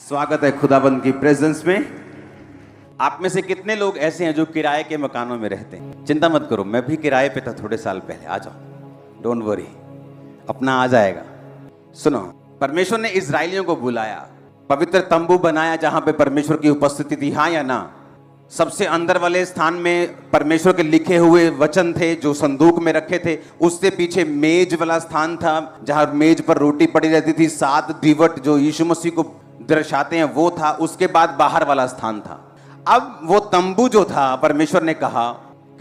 स्वागत है खुदाबंद की प्रेजेंस में। आप में से कितने लोग ऐसे हैं जो किराए के मकानों में रहते हैं? चिंता मत करो, मैं भी किराए पे था थोड़े साल पहले। आ जाओ, डोंट वरी, अपना आ जाएगा। सुनो, परमेश्वर ने इजरायलियों को बुलाया, पवित्र तंबू बनाया जहां पे परमेश्वर की उपस्थिति थी, हाँ या ना? सबसे अंदर वाले स्थान में परमेश्वर के लिखे हुए वचन थे जो संदूक में रखे थे। उससे पीछे मेज वाला स्थान था जहां मेज पर रोटी पड़ी रहती थी। 7 दीवट जो यीशु मसीह को दर्शाते हैं वो था। उसके बाद बाहर वाला स्थान था। अब वो तंबू जो था, परमेश्वर ने कहा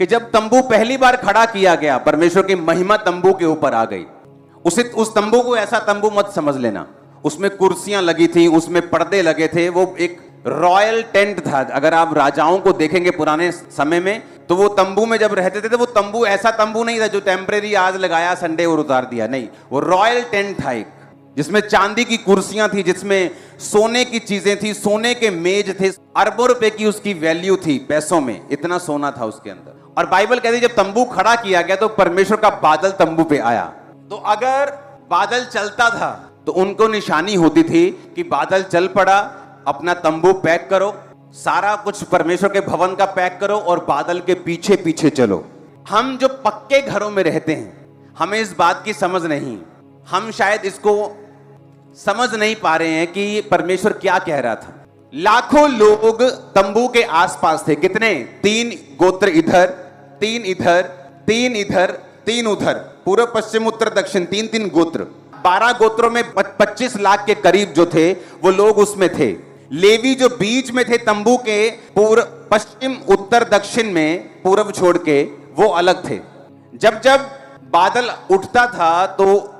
कि जब तंबू पहली बार खड़ा किया गया, परमेश्वर की महिमा तंबू के ऊपर आ गई। उस तंबू को ऐसा तंबू मत समझ लेना। उसमें कुर्सियां लगी थी, उसमें पर्दे लगे थे। वो एक रॉयल टेंट था। अगर आप राजाओं को देखेंगे पुराने समय में, तो वो तंबू में जब रहते थे तो वो तंबू ऐसा तंबू नहीं था जो टेम्परेरी आज लगाया संडे और उतार दिया। नहीं, वो रॉयल टेंट था एक, जिसमें चांदी की कुर्सियां थी, जिसमें सोने की चीजें थी, सोने के मेज थे। अरबों रुपए की उसकी वैल्यू थी पैसों में, इतना सोना था उसके अंदर। और बाइबल कहती है जब तंबू खड़ा किया गया तो परमेश्वर का बादल तंबू पे आया। तो अगर बादल चलता था तो उनको निशानी होती थी कि बादल चल पड़ा, अपना तंबू पैक करो, सारा कुछ परमेश्वर के भवन का पैक करो और बादल के पीछे पीछे चलो। हम जो पक्के घरों में रहते हैं, हमें इस बात की समझ नहीं, हम शायद इसको समझ नहीं पा रहे हैं कि परमेश्वर क्या कह रहा था। लाखों लोग तंबू के आसपास थे। कितने? 3 गोत्र इधर, 3 इधर, 3 इधर, 3 उधर, पूर्व पश्चिम उत्तर दक्षिण, 3-3 गोत्र। 12 गोत्रों में 25 लाख के करीब जो थे वो लोग उसमें थे। लेवी जो बीच में थे तंबू के, पूर्व पश्चिम उत्तर दक्षिण में, पूर्व छोड़ के, वो अलग थे। जब जब बादल उठता था तो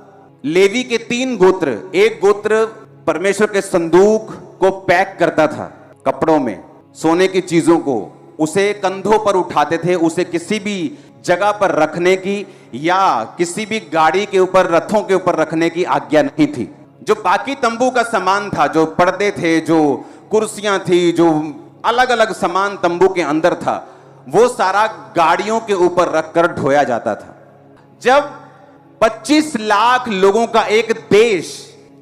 लेवी के 3 गोत्र, एक गोत्र परमेश्वर के संदूक को पैक करता था कपड़ों में, सोने की चीजों को, उसे कंधों पर उठाते थे। उसे किसी भी जगह पर रखने की या किसी भी गाड़ी के ऊपर, रथों के ऊपर रखने की आज्ञा नहीं थी। जो बाकी तंबू का सामान था, जो पर्दे थे, जो कुर्सियां थी, जो अलग अलग सामान तंबू के अंदर था, वो सारा गाड़ियों के ऊपर रखकर ढोया जाता था। जब 25 लाख लोगों का एक देश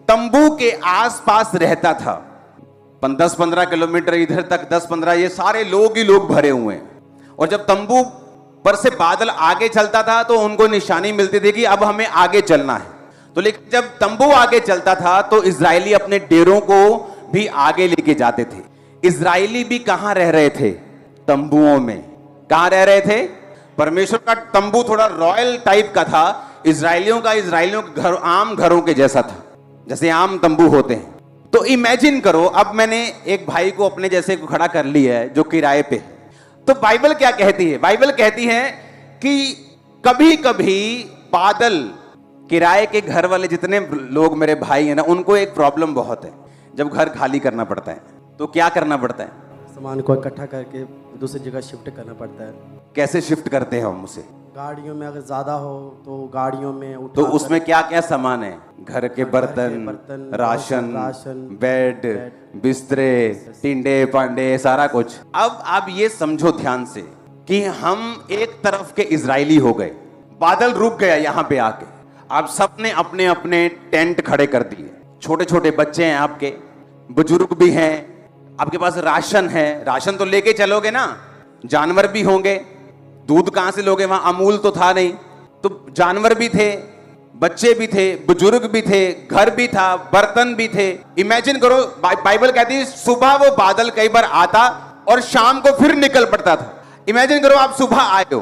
तंबू के आसपास रहता था, 10-15 किलोमीटर इधर तक, 10-15, ये सारे लोग ही लोग भरे हुए हैं। और जब तंबू पर से बादल आगे चलता था तो उनको निशानी मिलती थी कि अब हमें आगे चलना है। तो लेकिन जब तंबू आगे चलता था तो इजरायली अपने डेरों को भी आगे लेके जाते थे। इजरायली भी कहां रह रहे थे? तंबुओं में। कहां रह रहे थे? परमेश्वर का तंबू थोड़ा रॉयल टाइप का था। इजरायलियों के घर आम घरों के जैसा था, जैसे आम तंबू होते हैं। तो इमेजिन करो, अब मैंने एक भाई को अपने जैसे को खड़ा कर लिया है जो किराए पे है। तो बाइबल क्या कहती है? बाइबल कहती है कि कभी कभी बादल, किराए के घर वाले जितने लोग मेरे भाई हैं ना, उनको एक प्रॉब्लम बहुत है। जब घर खाली करना पड़ता है तो क्या करना पड़ता है? सामान को इकट्ठा करके दूसरी जगह शिफ्ट करना पड़ता है। कैसे शिफ्ट करते हैं हम उसे? गाड़ियों में अगर ज्यादा हो तो गाड़ियों में उठा। तो उसमें क्या क्या सामान है? घर के बर्तन, राशन, बेड, बिस्तरे, टिंडे पांडे, सारा कुछ। अब आप ये समझो ध्यान से कि हम एक तरफ के इजरायली हो गए, बादल रुक गया यहां पे आके। आप सबने अपने अपने टेंट खड़े कर दिए। छोटे छोटे बच्चे हैं आपके, बुजुर्ग भी हैं, आपके पास राशन है। राशन तो लेके चलोगे ना, जानवर भी होंगे, दूध कहां से लोगे? वहां अमूल तो था नहीं। तो जानवर भी थे, बच्चे भी थे, बुजुर्ग भी थे, घर भी था, बर्तन भी थे। इमेजिन करो, बाइबल कहती है सुबह वो बादल कई बार आता और शाम को फिर निकल पड़ता था। इमेजिन करो आप सुबह आए हो,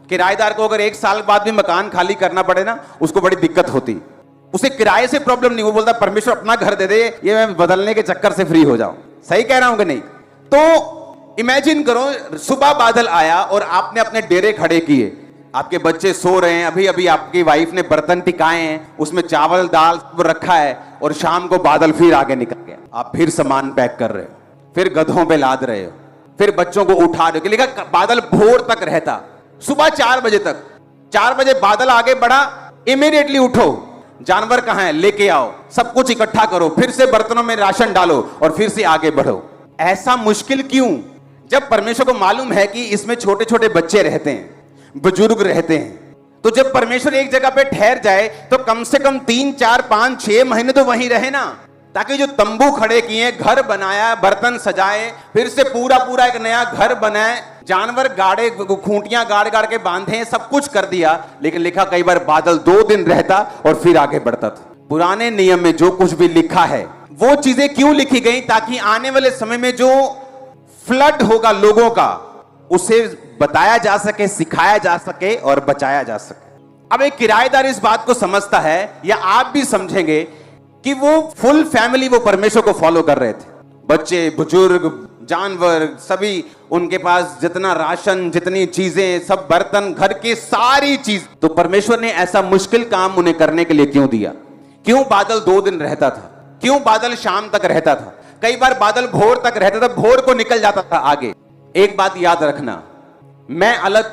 किराएदार को अगर 1 साल बाद भी मकान खाली करना पड़े ना, उसको बड़ी दिक्कत होती। उसे किराए से प्रॉब्लम नहीं, वो बोलता परमेश्वर अपना घर दे दे, ये मैं बदलने के चक्कर से फ्री हो जाऊं। सही कह रहा हूं कि नहीं? तो इमेजिन करो सुबह बादल आया और आपने अपने डेरे खड़े किए, आपके बच्चे सो रहे हैं, अभी अभी आपकी वाइफ ने बर्तन टिकाए हैं, उसमें चावल दाल रखा है, और शाम को बादल फिर आगे निकल गया। आप फिर सामान पैक कर रहे हो, फिर गधों पे लाद रहे हो, फिर बच्चों को उठा रहे हो। लिखा बादल भोर तक रहता, सुबह 4 बजे तक। 4 बजे बादल आगे बढ़ा, इमीडिएटली उठो, जानवर कहां है लेके आओ, सब कुछ इकट्ठा करो, फिर से बर्तनों में राशन डालो और फिर से आगे बढ़ो। ऐसा मुश्किल क्यों? जब परमेश्वर को मालूम है कि इसमें छोटे छोटे बच्चे रहते हैं, बुजुर्ग रहते हैं, तो जब परमेश्वर एक जगह पे ठहर जाए तो कम से कम 3, 4, 5, 6 महीने तो वहीं रहे ना। ताकि जो तंबू खड़े किए, घर बनाया, बर्तन सजाए, फिर से पूरा पूरा एक नया घर बनाए, जानवर गाड़े, खूंटियां गाड़ गाड़ के बांधे, सब कुछ कर दिया। लेकिन लिखा कई बार बादल 2 दिन रहता और फिर आगे बढ़ता था। पुराने नियम में जो कुछ भी लिखा है वो चीजें क्यों लिखी गई? ताकि आने वाले समय में जो फ्लड होगा लोगों का, उसे बताया जा सके, सिखाया जा सके और बचाया जा सके। अब एक किराएदार इस बात को समझता है, या आप भी समझेंगे कि वो फुल फैमिली वो परमेश्वर को फॉलो कर रहे थे। बच्चे, बुजुर्ग, जानवर, सभी उनके पास जितना राशन, जितनी चीजें, सब बर्तन, घर की सारी चीज। तो परमेश्वर ने ऐसा मुश्किल काम उन्हें करने के लिए क्यों दिया? क्यों बादल 2 दिन रहता था? क्यों बादल शाम तक रहता था? कई बार बादल भोर तक रहता था, भोर को निकल जाता था आगे। एक बात याद रखना, मैं अलग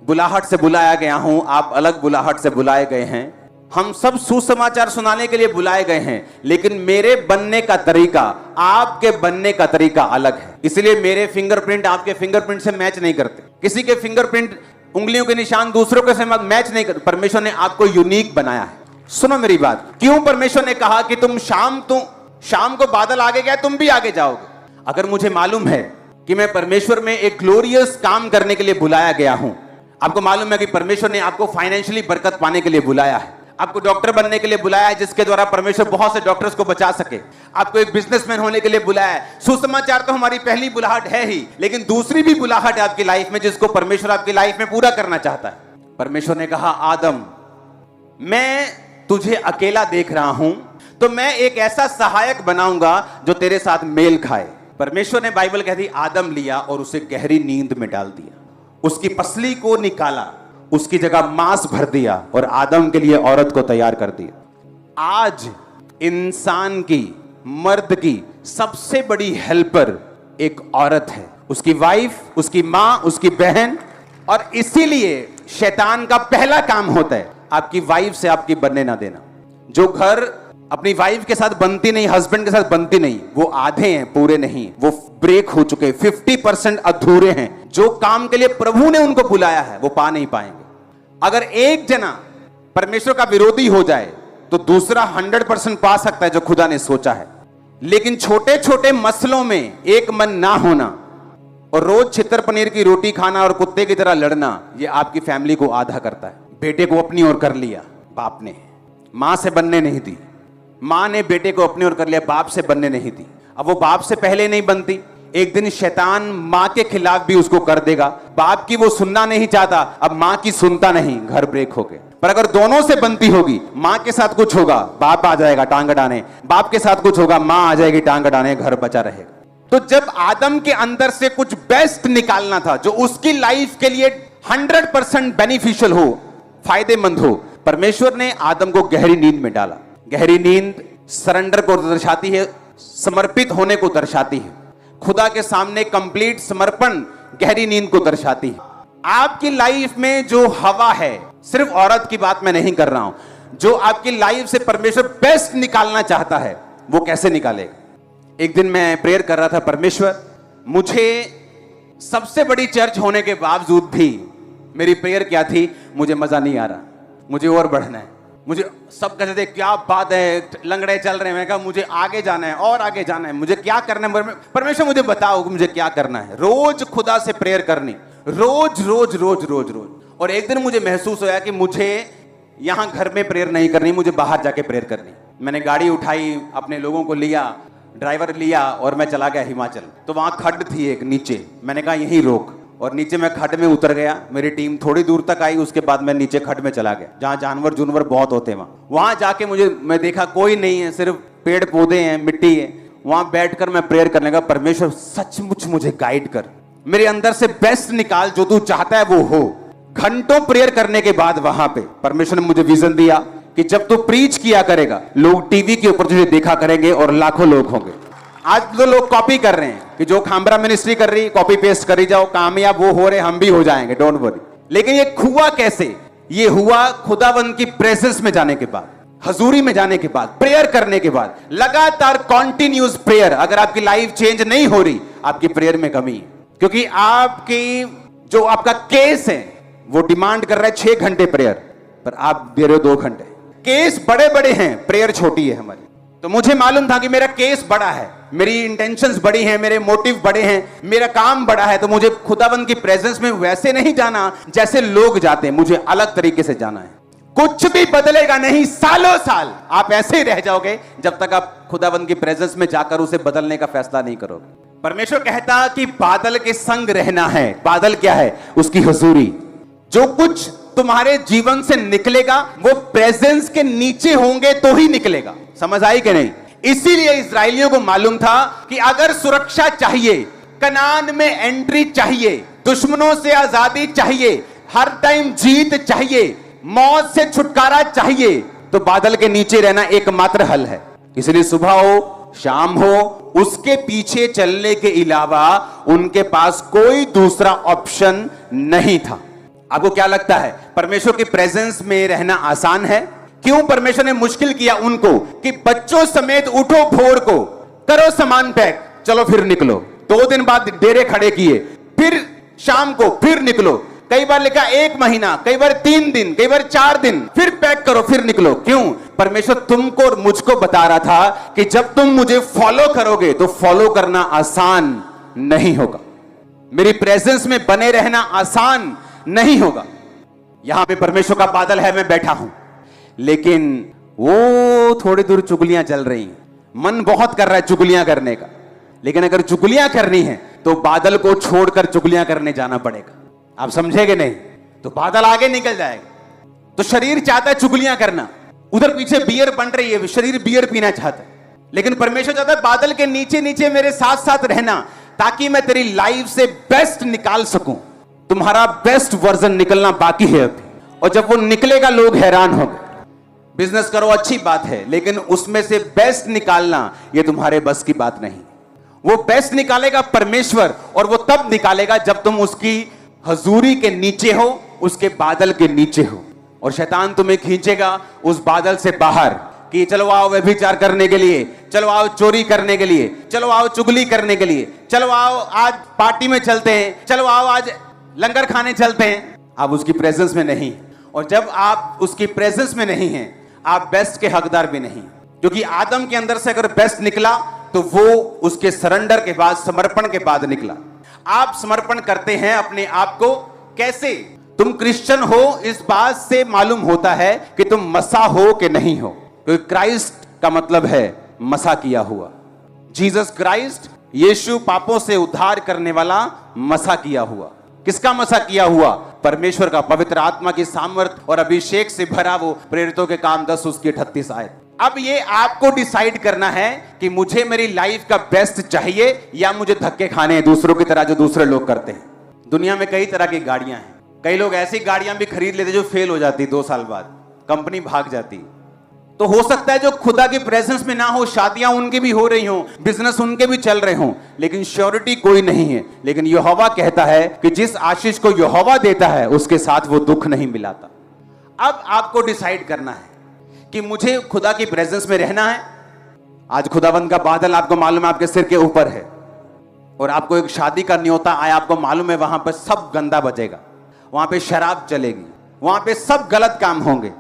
बुलाहट से बुलाया गया हूं, आप अलग बुलाहट से बुलाए गए हैं। हम सब सुसमाचार सुनाने के लिए बुलाए गए हैं, लेकिन मेरे बनने का तरीका, आपके बनने का तरीका अलग है। इसलिए मेरे फिंगरप्रिंट आपके फिंगरप्रिंट से मैच नहीं करते। किसी के फिंगरप्रिंट, उंगलियों के निशान दूसरों के से मैच नहीं करते। परमेश्वर ने आपको यूनिक बनाया है। सुनो मेरी बात, क्यों परमेश्वर ने कहा कि तुम शाम को बादल आगे गया, तुम भी आगे जाओगे? अगर मुझे मालूम है कि मैं परमेश्वर में एक ग्लोरियस काम करने के लिए बुलाया गया हूं, आपको मालूम है कि परमेश्वर ने आपको फाइनेंशियली बरकत पाने के लिए बुलाया है, आपको डॉक्टर बनने के लिए बुलाया है, जिसके द्वारा परमेश्वर बहुत से डॉक्टर्स को बचा सके, आपको एक बिजनेसमैन होने के लिए बुलाया है। सुसमाचार तो हमारी पहली बुलाहट है ही, लेकिन दूसरी भी बुलाहट है आपकी लाइफ में, जिसको परमेश्वर आपकी लाइफ में पूरा करना चाहता है। परमेश्वर ने कहा, आदम, मैं तुझे अकेला देख रहा हूं, तो मैं एक ऐसा सहायक बनाऊंगा जो तेरे साथ मेल खाए। परमेश्वर ने, बाइबल कहती, आदम लिया और उसे गहरी नींद में डाल दिया, उसकी पसली को निकाला, उसकी जगह मांस भर दिया और आदम के लिए औरत को तैयार कर दिया। आज इंसान की, मर्द की सबसे बड़ी हेल्पर एक औरत है, उसकी वाइफ, उसकी मां, उसकी बहन। और इसीलिए शैतान का पहला काम होता है आपकी वाइफ से आपकी बनने ना देना। जो घर अपनी वाइफ के साथ बनती नहीं, हस्बैंड के साथ बनती नहीं, वो आधे हैं, पूरे नहीं, वो ब्रेक हो चुके, 50% अधूरे हैं। जो काम के लिए प्रभु ने उनको बुलाया है वो पा नहीं पाएंगे। अगर एक जना परमेश्वर का विरोधी हो जाए तो दूसरा 100% पा सकता है जो खुदा ने सोचा है। लेकिन छोटे छोटे मसलों में एक मन ना होना और रोज छितर पनीर की रोटी खाना और कुत्ते की तरह लड़ना, ये आपकी फैमिली को आधा करता है। बेटे को अपनी ओर कर लिया बाप ने, मां से बनने नहीं दी, मां ने बेटे को अपनी ओर कर लिया, बाप से बनने नहीं दी। अब वो बाप से पहले नहीं बनती, एक दिन शैतान मां के खिलाफ भी उसको कर देगा। बाप की वो सुनना नहीं चाहता, अब मां की सुनता नहीं, घर ब्रेक हो गए। पर अगर दोनों से बनती होगी, मां के साथ कुछ होगा, बाप आ जाएगा टांग अड़ाने, बाप के साथ कुछ होगा, मां आ जाएगी टांग अड़ाने, घर बचा रहेगा। तो जब आदम के अंदर से कुछ बेस्ट निकालना था जो उसकी लाइफ के लिए 100% बेनिफिशियल हो, फायदेमंद हो, परमेश्वर ने आदम को गहरी नींद में डाला। गहरी नींद सरेंडर को दर्शाती है, समर्पित होने को दर्शाती है, खुदा के सामने कंप्लीट समर्पण गहरी नींद को दर्शाती है। आपकी लाइफ में जो हवा है, सिर्फ औरत की बात मैं नहीं कर रहा हूं, जो आपकी लाइफ से परमेश्वर बेस्ट निकालना चाहता है, वो कैसे निकालेगा? एक दिन मैं प्रेयर कर रहा था, परमेश्वर, मुझे सबसे बड़ी चर्च होने के बावजूद भी मेरी प्रेयर क्या थी? मुझे मजा नहीं आ रहा, मुझे और बढ़ना है। मुझे सब कहते थे क्या बात है, लंगड़े चल रहे हैं। मैं कहा मुझे आगे जाना है और आगे जाना है, मुझे क्या करना है? परमेश्वर मुझे बताओ मुझे क्या करना है। रोज खुदा से प्रेयर करनी, रोज रोज रोज रोज रोज। और एक दिन मुझे महसूस होया कि मुझे यहां घर में प्रेयर नहीं करनी, मुझे बाहर जाके प्रेयर करनी। मैंने गाड़ी उठाई, अपने लोगों को लिया, ड्राइवर लिया और मैं चला गया हिमाचल। तो वहां खड्ड थी एक नीचे, मैंने कहा यहीं रोक, और नीचे मैं खड्ड में उतर गया। मेरी टीम थोड़ी दूर तक आई, उसके बाद मैं नीचे खड्ड में चला गया जहां जानवर जुनवर बहुत होते हैं। वहां जाके मैं देखा कोई नहीं है, सिर्फ पेड़ पौधे हैं, मिट्टी है। वहां बैठकर मैं प्रेयर करने लगा, परमेश्वर सचमुच मुझे गाइड कर, मेरे अंदर से बेस्ट निकाल, जो तू चाहता है वो हो। घंटों प्रेयर करने के बाद वहां पे परमेश्वर ने मुझे विजन दिया कि जब तू प्रीच किया करेगा, लोग टीवी के ऊपर तुझे देखा करेंगे और लाखों लोग होंगे। आज तो लोग कॉपी कर रहे हैं कि जो खामरा मिनिस्ट्री कर रही, कॉपी पेस्ट करी जाओ, कामयाब वो हो रहे, हम भी हो जाएंगे, डोंट वरी। लेकिन ये हुआ कैसे? ये हुआ खुदावंद की प्रेजेंस में जाने के बाद, हजूरी में जाने के बाद, प्रेयर करने के बाद, लगातार कॉन्टिन्यूस प्रेयर। अगर आपकी लाइफ चेंज नहीं हो रही, आपकी प्रेयर में कमी है, क्योंकि आपकी जो आपका केस है वो डिमांड कर रहा है 6 घंटे प्रेयर, पर आप दे रहे हो 2 घंटे। केस बड़े बड़े हैं, प्रेयर छोटी है हमारी। तो मुझे मालूम था कि मेरा केस बड़ा है, मेरी इंटेंशंस बड़ी हैं, मेरे मोटिव बड़े हैं, मेरा काम बड़ा है। तो मुझे खुदावंद की प्रेजेंस में वैसे नहीं जाना जैसे लोग जाते हैं, मुझे अलग तरीके से जाना है। कुछ भी बदलेगा नहीं, सालों साल आप ऐसे ही रह जाओगे जब तक आप खुदावंद की प्रेजेंस में जाकर उसे बदलने का फैसला नहीं करोगे। परमेश्वर कहता कि बादल के संग रहना है। बादल क्या है? उसकी हुजूरी। जो कुछ तुम्हारे जीवन से निकलेगा वो प्रेजेंस के नीचे होंगे तो ही निकलेगा। समझ आई कि नहीं? इसीलिए इस्राएलियों को मालूम था कि अगर सुरक्षा चाहिए, कनान में एंट्री चाहिए, दुश्मनों से आजादी चाहिए, हर टाइम जीत चाहिए, मौत से छुटकारा चाहिए, तो बादल के नीचे रहना एकमात्र हल है। इसलिए सुबह हो, शाम हो, उसके पीछे चलने के अलावा उनके पास कोई दूसरा ऑप्शन नहीं था। आपको क्या लगता है परमेश्वर की प्रेजेंस में रहना आसान है? क्यों परमेश्वर ने मुश्किल किया उनको कि बच्चों समेत उठो भोर को, करो सामान पैक, चलो फिर निकलो। 2 दिन बाद डेरे खड़े किए, फिर शाम को फिर निकलो। कई बार लिखा 1 महीना, कई बार 3 दिन, कई बार 4 दिन, फिर पैक करो फिर निकलो। क्यों? परमेश्वर तुमको और मुझको बता रहा था कि जब तुम मुझे फॉलो करोगे तो फॉलो करना आसान नहीं होगा, मेरी प्रेजेंस में बने रहना आसान नहीं होगा। यहां पे परमेश्वर का बादल है, मैं बैठा हूं, लेकिन वो थोड़ी दूर चुगलियां चल रही हैं, मन बहुत कर रहा है चुगलियां करने का। लेकिन अगर चुगलियां करनी है तो बादल को छोड़कर चुगलियां करने जाना पड़ेगा। आप समझेंगे नहीं तो बादल आगे निकल जाएगा। तो शरीर चाहता है चुगलियां करना, उधर पीछे बियर बन रही है, शरीर बियर पीना चाहता है, लेकिन परमेश्वर चाहता है बादल के नीचे नीचे मेरे साथ साथ रहना, ताकि मैं तेरी लाइफ से बेस्ट निकाल सकूं। तुम्हारा बेस्ट वर्जन निकलना बाकी है अभी, और जब वो निकलेगा लोग हैरान हो गए। बिजनेस करो अच्छी बात है, लेकिन उसमें से बेस्ट निकालना ये तुम्हारे बस की बात नहीं। वो बेस्ट निकालेगा परमेश्वर, और वो तब निकालेगा जब तुम उसकी हजूरी के नीचे हो, उसके बादल के नीचे हो। और शैतान तुम्हें खींचेगा उस बादल से बाहर कि चलो आओ व्यभिचार करने के लिए, चलो आओ चोरी करने के लिए, चलो आओ चुगली करने के लिए, चलो आओ आज पार्टी में चलते हैं, चलो आओ आज लंगर खाने चलते हैं। आप उसकी प्रेजेंस में नहीं, और जब आप उसकी प्रेजेंस में नहीं हैं, आप बेस्ट के हकदार भी नहीं। क्योंकि आदम के अंदर से अगर बेस्ट निकला तो वो उसके सरेंडर के बाद, समर्पण के बाद निकला। आप समर्पण करते हैं अपने आप को कैसे? तुम क्रिश्चियन हो इस बात से मालूम होता है कि तुम मसा हो कि नहीं हो, क्योंकि क्राइस्ट का मतलब है मसा किया हुआ। जीसस क्राइस्ट, यीशु पापों से उद्धार करने वाला मसा किया हुआ। किसका मसा किया हुआ? परमेश्वर का। पवित्र आत्मा की सामर्थ और अभिषेक से भरा वो प्रेरितों के काम 10 उसकी 38 आयत। अब ये आपको डिसाइड करना है कि मुझे मेरी लाइफ का बेस्ट चाहिए या मुझे धक्के खाने हैं दूसरों की तरह जो दूसरे लोग करते हैं। दुनिया में कई तरह की गाड़ियां हैं, कई लोग ऐसी गाड़ियां भी खरीद लेते जो फेल हो जाती 2 साल बाद, कंपनी भाग जाती। तो हो सकता है जो खुदा की प्रेजेंस में ना हो, शादियां उनकी भी हो रही हो, बिजनेस उनके भी चल रहे हो, लेकिन श्योरिटी कोई नहीं है। लेकिन यहोवा कहता है कि जिस आशीष को यहोवा देता है उसके साथ वो दुख नहीं मिलाता। अब आपको डिसाइड करना है कि मुझे खुदा की प्रेजेंस में रहना है। आज खुदावंद का बादल आपको मालूम है आपके सिर के ऊपर है, और आपको एक शादी का न्योता आया, आपको मालूम है वहां पर सब गंदा बजेगा, वहां पे शराब चलेगी, वहां पे सब गलत काम होंगे,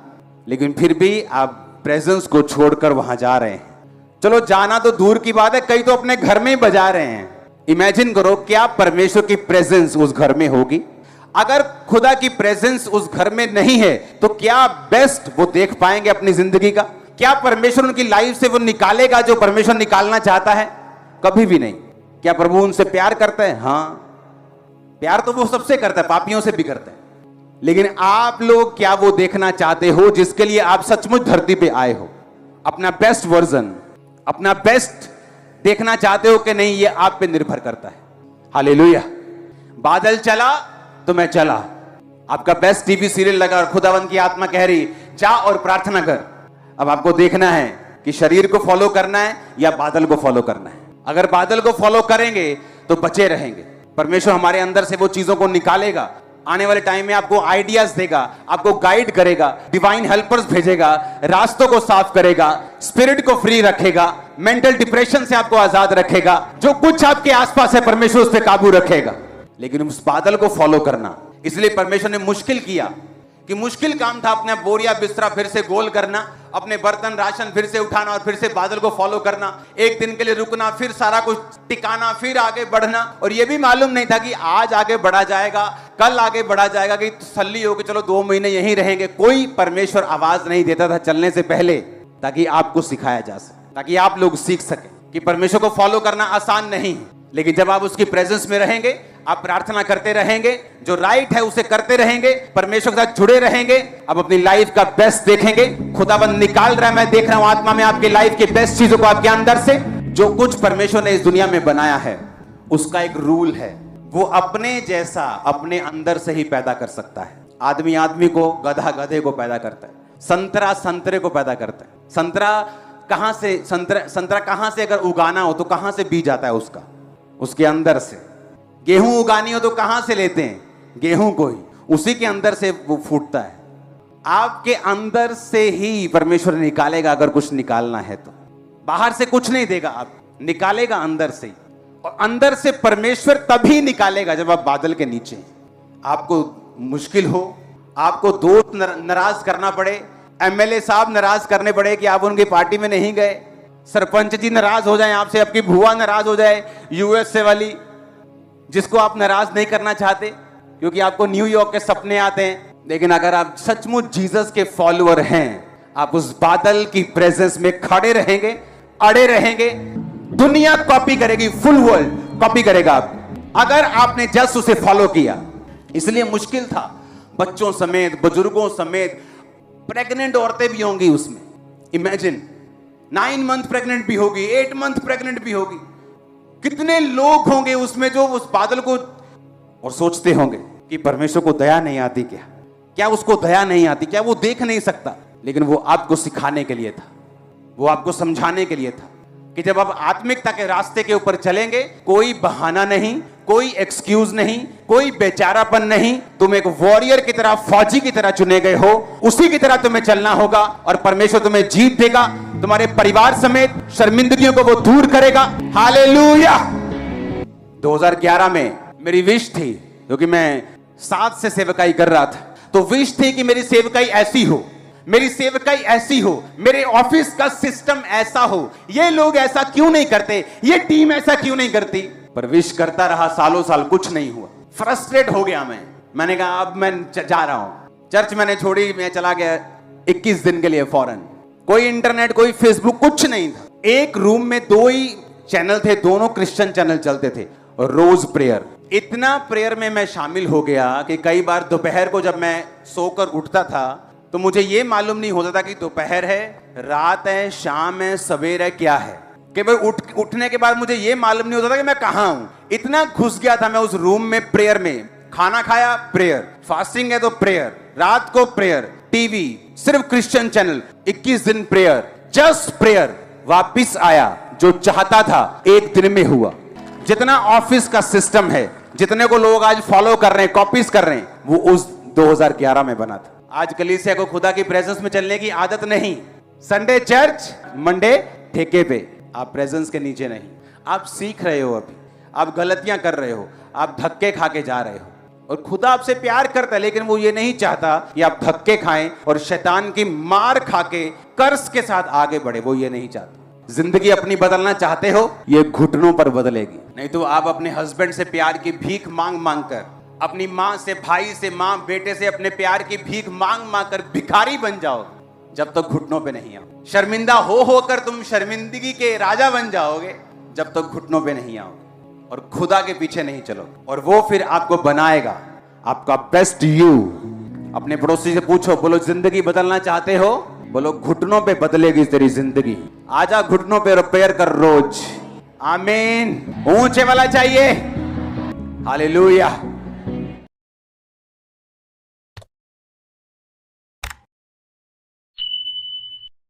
लेकिन फिर भी आप प्रेजेंस को छोड़कर वहां जा रहे हैं। चलो जाना तो दूर की बात है, कई तो अपने घर में ही बजा रहे हैं। इमेजिन करो क्या परमेश्वर की प्रेजेंस उस घर में होगी। अगर खुदा की प्रेजेंस उस घर में नहीं है तो क्या बेस्ट वो देख पाएंगे अपनी जिंदगी का? क्या परमेश्वर उनकी लाइफ से वो निकालेगा जो परमेश्वर निकालना चाहता है? कभी भी नहीं। क्या प्रभु उनसे प्यार करता है? हाँ, प्यार तो वो सबसे करता है, पापियों से भी करता है। लेकिन आप लोग क्या वो देखना चाहते हो जिसके लिए आप सचमुच धरती पे आए हो? अपना बेस्ट वर्जन, अपना बेस्ट देखना चाहते हो कि नहीं, ये आप पे निर्भर करता है। हालेलुया। बादल चला तो मैं चला। आपका बेस्ट टीवी सीरियल लगा और खुदावंद की आत्मा कह रही जा और प्रार्थना कर। अब आपको देखना है कि शरीर को फॉलो करना है या बादल को फॉलो करना है। अगर बादल को फॉलो करेंगे तो बचे रहेंगे। परमेश्वर हमारे अंदर से वो चीजों को निकालेगा। आने वाले टाइम में आपको आइडियाज देगा, आपको गाइड करेगा, डिवाइन हेल्पर्स भेजेगा, रास्तों को साफ करेगा, स्पिरिट को फ्री रखेगा, मेंटल डिप्रेशन से आपको आजाद रखेगा। जो कुछ आपके आसपास है परमेश्वर उस पर काबू रखेगा। लेकिन उस बादल को फॉलो करना, इसलिए परमेश्वर ने मुश्किल किया कि मुश्किल काम था अपना बोरिया बिस्तरा फिर से गोल करना, अपने बर्तन राशन फिर से उठाना और फिर से बादल को फॉलो करना, एक दिन के लिए रुकना, फिर सारा कुछ टिकाना, फिर आगे बढ़ना। और ये भी मालूम नहीं था कि आज आगे बढ़ा जाएगा, कल आगे बढ़ा जाएगा, कि तसल्ली हो कि चलो 2 महीने यहीं रहेंगे। कोई परमेश्वर आवाज नहीं देता था चलने से पहले, ताकि आपको सिखाया जा सके, ताकि आप लोग सीख सके कि परमेश्वर को फॉलो करना आसान नहीं है। लेकिन जब आप उसकी प्रेजेंस में रहेंगे, आप प्रार्थना करते रहेंगे, जो राइट है उसे करते रहेंगे, परमेश्वर के साथ जुड़े रहेंगे, आप अपनी लाइफ का बेस्ट देखेंगे। खुदाबंद निकाल रहा है, मैं देख रहा हूं आत्मा में आपकी लाइफ की बेस्ट चीजों को आपके अंदर से। जो कुछ परमेश्वर ने इस दुनिया में बनाया है उसका एक रूल है, वो अपने जैसा अपने अंदर से ही पैदा कर सकता है। आदमी आदमी को, गधा गधे को पैदा करता है, संतरा संतरे को पैदा करता है। संतरा कहां से, संतरा कहां से अगर उगाना हो तो कहां से बीज आता है उसका, उसके अंदर से। गेहूं उगानी हो तो कहां से लेते हैं, गेहूं को ही, उसी के अंदर से वो फूटता है। आपके अंदर से ही परमेश्वर निकालेगा, अगर कुछ निकालना है तो बाहर से कुछ नहीं देगा, आप निकालेगा अंदर से ही। और अंदर से परमेश्वर तभी निकालेगा जब आप बादल के नीचे हैं। आपको मुश्किल हो, आपको दोस्त नाराज करना पड़े, एमएलए साहब नाराज करने पड़े कि आप उनकी पार्टी में नहीं गए, सरपंच जी नाराज हो जाए आपसे, आपकी बुआ नाराज हो जाए यूएसए वाली, जिसको आप नाराज नहीं करना चाहते क्योंकि आपको न्यूयॉर्क के सपने आते हैं। लेकिन अगर आप सचमुच जीसस के फॉलोअर हैं, आप उस बादल की प्रेजेंस में खड़े रहेंगे, अड़े रहेंगे। दुनिया कॉपी करेगी, फुल वर्ल्ड कॉपी करेगा आप, अगर आपने जस्ट उसे फॉलो किया। इसलिए मुश्किल था, बच्चों समेत, बुजुर्गों समेत, प्रेग्नेंट औरतें भी होंगी उसमें। इमेजिन, 9 मंथ प्रेग्नेंट भी होगी, 8 मंथ प्रेग्नेंट भी होगी। कितने लोग होंगे उसमें जो उस बादल को और सोचते होंगे कि परमेश्वर को दया नहीं आती क्या, क्या उसको दया नहीं आती, क्या वो देख नहीं सकता। लेकिन वो आपको सिखाने के लिए था, वो आपको समझाने के लिए था कि जब आप आत्मिकता के रास्ते के ऊपर चलेंगे, कोई बहाना नहीं, कोई एक्सक्यूज नहीं, कोई बेचारापन नहीं। तुम एक वॉरियर की तरह, फौजी की तरह चुने गए हो, उसी की तरह तुम्हें चलना होगा और परमेश्वर तुम्हें जीत देगा। तुम्हारे परिवार समेत शर्मिंदगियों को वो दूर करेगा। हालेलुया। 2011 में मेरी विश थी, क्योंकि मैं 7 से सेवकाई कर रहा था, तो विश थी कि मेरी सेवकाई ऐसी हो, मेरी सेवकाई ऐसी हो, मेरे ऑफिस का सिस्टम ऐसा हो, ये लोग ऐसा क्यों नहीं करते, ये टीम ऐसा क्यों नहीं करती। पर विश करता रहा, सालों साल कुछ नहीं हुआ। फ्रस्ट्रेट हो गया मैंने कहा अब मैं जा रहा हूं। चर्च मैंने छोड़ी, मैं चला गया 21 दिन के लिए फॉरेन। कोई इंटरनेट, कोई फेसबुक, कुछ नहीं था। एक रूम में 2 ही चैनल थे, दोनों क्रिश्चियन चैनल चलते थे, और रोज प्रेयर। इतना प्रेयर में मैं शामिल हो गया कि कई बार दोपहर को जब मैं सोकर उठता था तो मुझे ये मालूम नहीं होता था कि दोपहर है, रात है, शाम है, सवेर है, क्या है। केवल उठने के बाद मुझे ये मालूम नहीं होता था कि मैं कहां हूं। इतना घुस गया था मैं उस रूम में प्रेयर में। खाना खाया, प्रेयर, फास्टिंग है तो प्रेयर, रात को प्रेयर, टीवी सिर्फ क्रिश्चियन चैनल, 21 दिन प्रेयर, जस्ट प्रेयर। वापिस आया, जो चाहता था 1 दिन में हुआ। जितना ऑफिस का सिस्टम है, जितने को लोग आज फॉलो कर रहे हैं, कॉपीज कर रहे हैं, वो उस 2011 में बना था। आज कलीसिया को खुदा की प्रेजेंस में चलने की आदत नहीं। संडे चर्च, मंडे ठेके पे। आप प्रेजेंस के नीचे नहीं। आप सीख रहे हो, अभी आप गलतियां कर रहे हो, आप धक्के खा के जा रहे हो। और खुदा आपसे प्यार करता है, लेकिन वो ये नहीं चाहता कि आप धक्के खाएं और शैतान की मार खा के कर्ज के साथ आगे बढ़े। वो ये नहीं चाहता। जिंदगी अपनी बदलना चाहते हो, ये घुटनों पर बदलेगी। नहीं तो आप अपने हस्बैंड से प्यार की भीख मांग मांग कर, अपनी माँ से, भाई से, माँ बेटे से अपने प्यार की भीख मांग मांग कर भिखारी बन जाओ, जब तक घुटनों पे नहीं आओ। शर्मिंदा होकर तुम शर्मिंदगी के राजा बन जाओगे, जब तक घुटनों पे नहीं आओगे और खुदा के पीछे नहीं चलोगे। और वो फिर आपको बनाएगा आपका बेस्ट यू। अपने पड़ोसी से पूछो, बोलो जिंदगी बदलना चाहते हो? बोलो घुटनों पे बदलेगी तेरी जिंदगी। आजा घुटनों पे रिपेयर कर रोज। आमीन। ऊंचे वाला चाहिए। हालेलुया।